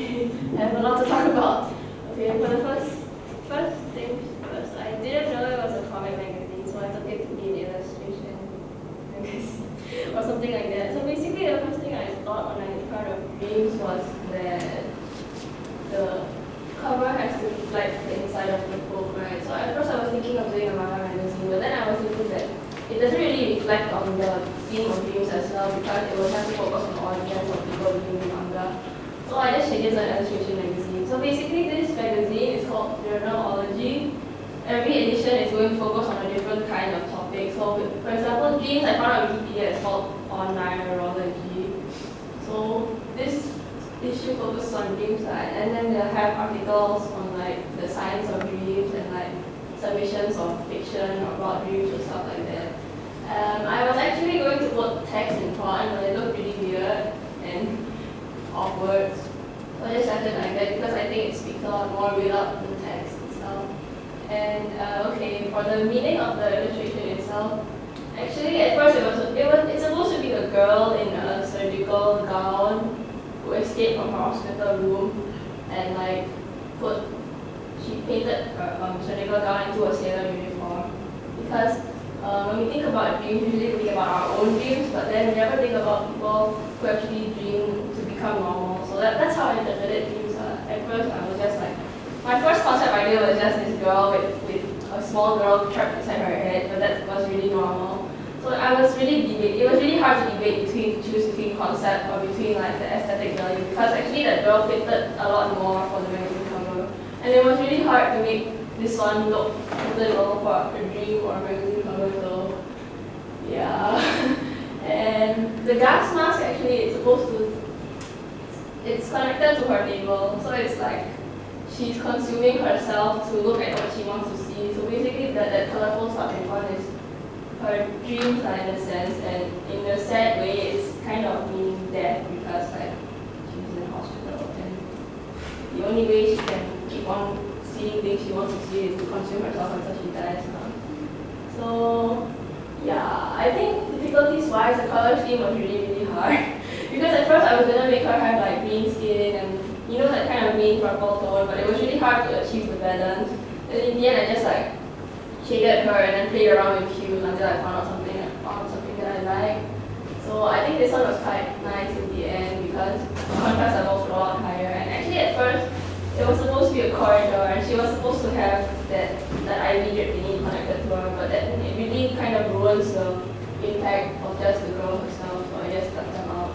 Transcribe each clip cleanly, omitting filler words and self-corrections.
I have a lot to talk about. Okay, for the first thing first, I didn't know it was a comic magazine, so I took it to be an illustration magazine or something like that. So basically, the first thing I thought when I heard of dreams was that the cover has to reflect the inside of the book, right? So at first I was thinking of doing a manga magazine, but then I was thinking that it doesn't really reflect on the theme of dreams as well because it will have to focus on the audience of people reading manga. So I just changed it to an illustration magazine. So basically this magazine is called Journalology. Every edition is going to focus on a different kind of topic. So for example, dreams I found on Wikipedia is called online neurology. So this issue focuses on dreams, and then they'll have articles on like the science of dreams and like submissions of fiction about dreams or stuff like that. I was actually going to put text in front, but it looked really weird and awkward. So I just left it like that because I think it speaks a lot more without the text itself. And okay, for the meaning of the illustration itself, actually at first it's supposed to be a girl in a surgical gown who escaped from her hospital room and like she painted her surgical gown into a sailor uniform because when we think about dreams, usually we think about our own dreams, but then we never think about people who actually dream to become normal. So that's how I interpreted dreams. At first, I was just like, my first concept idea was just this girl with a small girl trapped inside her head, but that was really normal. So it was really hard to choose between concept or between like the aesthetic value because actually that girl fitted a lot more for the magazine cover. And it was really hard to make this one look suitable for a dream or a magazine cover, so yeah. And the gas mask actually it's connected to her table, so it's like she's consuming herself to look at what she wants to see. So basically that colorful stuff in front is her dreams in a sense, and in a sad way it's kind of meaning death because like she's in a hospital and the only way she can keep on seeing things she wants to see is to consume herself until she dies. So yeah, I think difficulties wise the color scheme was really hard because at first I was gonna make her have like green skin and that kind of green purple tone, but it was really hard to achieve the balance. And in the end I just like shaded her and then played around with hues until I found something that I like. So I think this one was quite nice in the end because the contrast levels were a lot higher. And actually at first it was supposed to be a corridor and she was supposed to have that IV drip thingy connected to her, but that it really kind of ruins the impact of just the girl herself, so I just cut them out.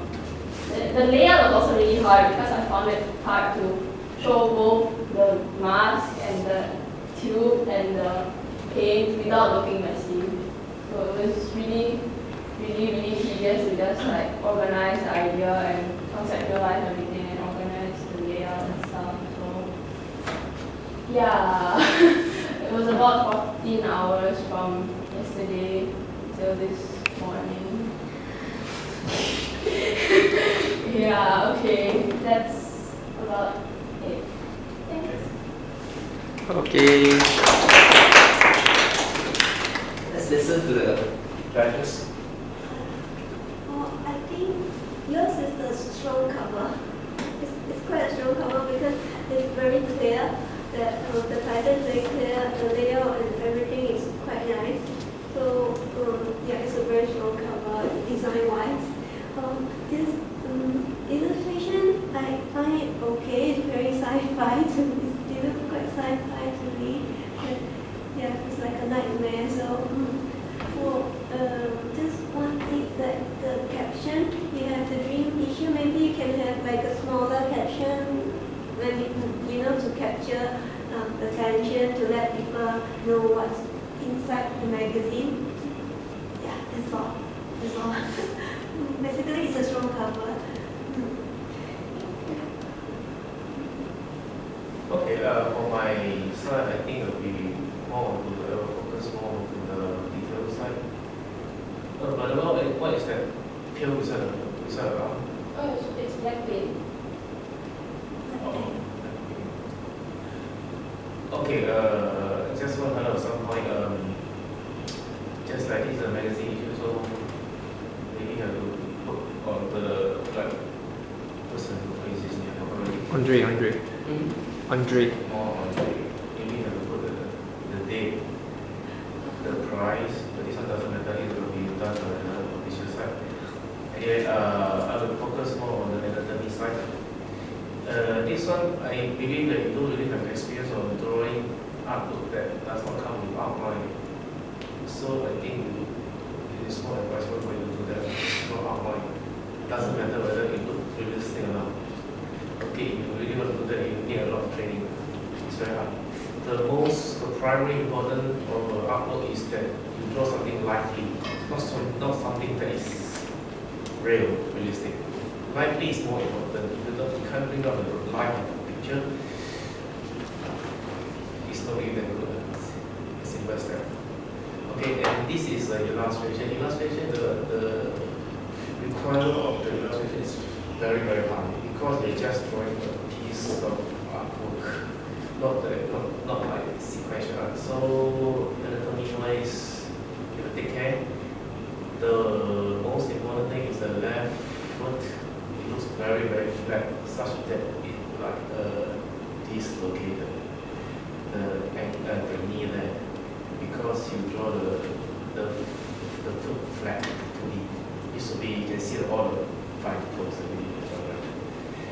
The layout was also really hard because I found it hard to show both the mask and the tube and the paint without looking messy. So it was really tedious to just like organize the idea and conceptualize everything and organize the layout and stuff. So yeah, it was about 14 hours from yesterday till this morning. Yeah, okay, that's about it. Thanks. Okay. Let's listen to the judges. I think yours is the strong cover. It's quite a strong cover because it's very clear. That the title is very clear, the layout and everything is quite nice. So yeah, it's a very strong cover design-wise. This illustration I find it okay. It's very sci-fi to me. It looks quite sci-fi to me. And, yeah, it's like a nightmare. So just one thing that the caption, you have the dream issue. Maybe you can have like a smaller caption. When to capture attention, to let people know what's inside the magazine. Yeah, that's all. Basically, it's a strong cover. Okay, for my side, I think it will be focus more on the detail side. But what is that pill beside around? Oh, it's black paint. Okay, just want to know some point. Just like this magazine issue, so maybe have to put on the person who is his name. Andre. More on the, you need to put the date, the price, but this one doesn't matter, it will be done on another official side. Anyway, I will focus more on the anatomy side. This one, I believe that you don't really have experience of drawing artwork that does not come with outline. So I think it is more advisable for you to do that, no outline. Doesn't matter whether it looks realistic or not. Okay, if you really want to do that, you need a lot of training. It's very hard. The primary important of artwork is that you draw something lively, not something that is realistic. Lively is more important. If you can't bring out the life of the picture, it's not really that good. It's simple as that. Okay, and this is illustration. Illustration, the requirement of the illustration is very, very high because you're just drawing a piece of artwork, not like sequential art. So, anatomy-wise, you have to take care. The most important thing is the left foot. It looks very, very flat, such that it like dislocated the knee there because you draw the foot flat to be. It should be, you can see all the 5 toes already.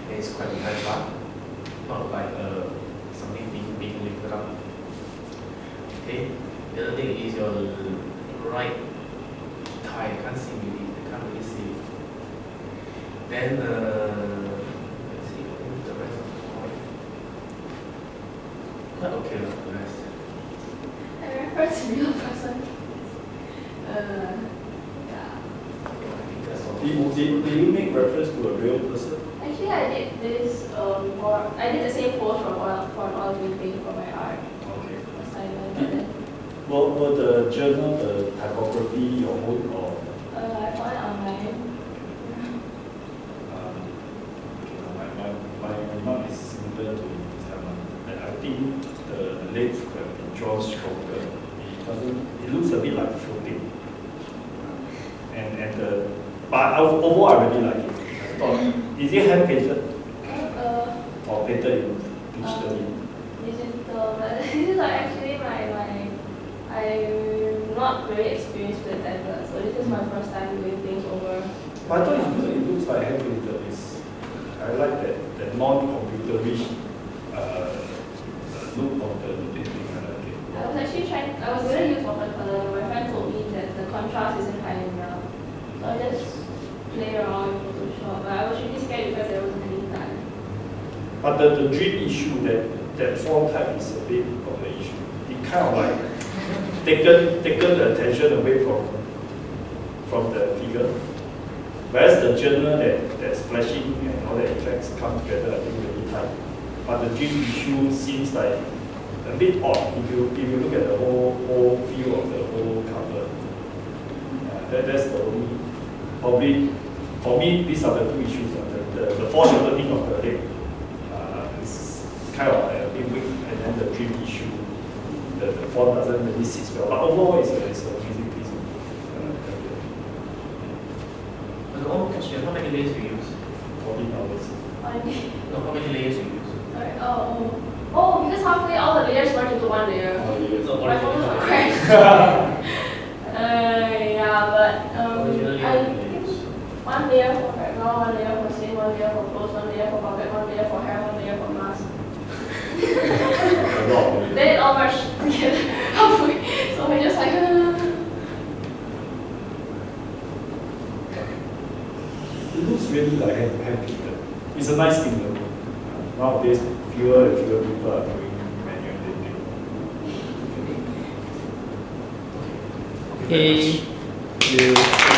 And it's quite high part, not like something being lifted up. Okay. The other thing is your right thigh. I can't see really. I can't really see it. Then let's see the rest of the point. Quite okay with the rest. I refer to real person. Yeah. Did you make reference to a real person? Actually, I did this I did the same pose for an oil painting for my art Okay. assignment. But then, Were the journal, the typography your own or? I found it online. My remark is similar to Mr. Man. And I think the legs could have been drawn stronger. It looks a bit like floating. But overall I really like it. I thought, is it hand painted or painted in digitally? Digital, but this is actually I'm not very experienced with the tablet, so this is my first time doing things over. But I thought it looks like hand painted. I like that non-computerish look of the painting. I like it. I was actually I was going to use watercolor. My friend told me that the contrast isn't high enough. So I just played around with Photoshop. But I was really scared because there wasn't any time. But the dream issue, that font type is a bit of the issue. It kind of like taken the attention away from the figure. Whereas the journal that's flashing and all the effects come together, I think really tight. But the dream issue seems like a bit odd if you look at the whole view of the whole cover. That's the only, probably, for me, these are the 2 issues. The foreshadowing of the leg is kind of like a bit weak, and then the dream issue, the font doesn't really sit well. But overall, it's an amazing piece. But one question, how many layers do you use? 14 hours. No, how many layers do you use? Sorry, oh, because halfway all the layers merge into one layer. Oh, yes. No, My phone originally. was crashed. Yeah, but Originally, I think one layer for background, one layer for scene, one layer for clothes, one layer for pocket, one layer for hair, one layer for mask. A lot. Then it all merged together halfway. So we just like. It looks really like hand painted. It's a nice thing though. Nowadays, fewer and fewer people are doing manual painting. Okay.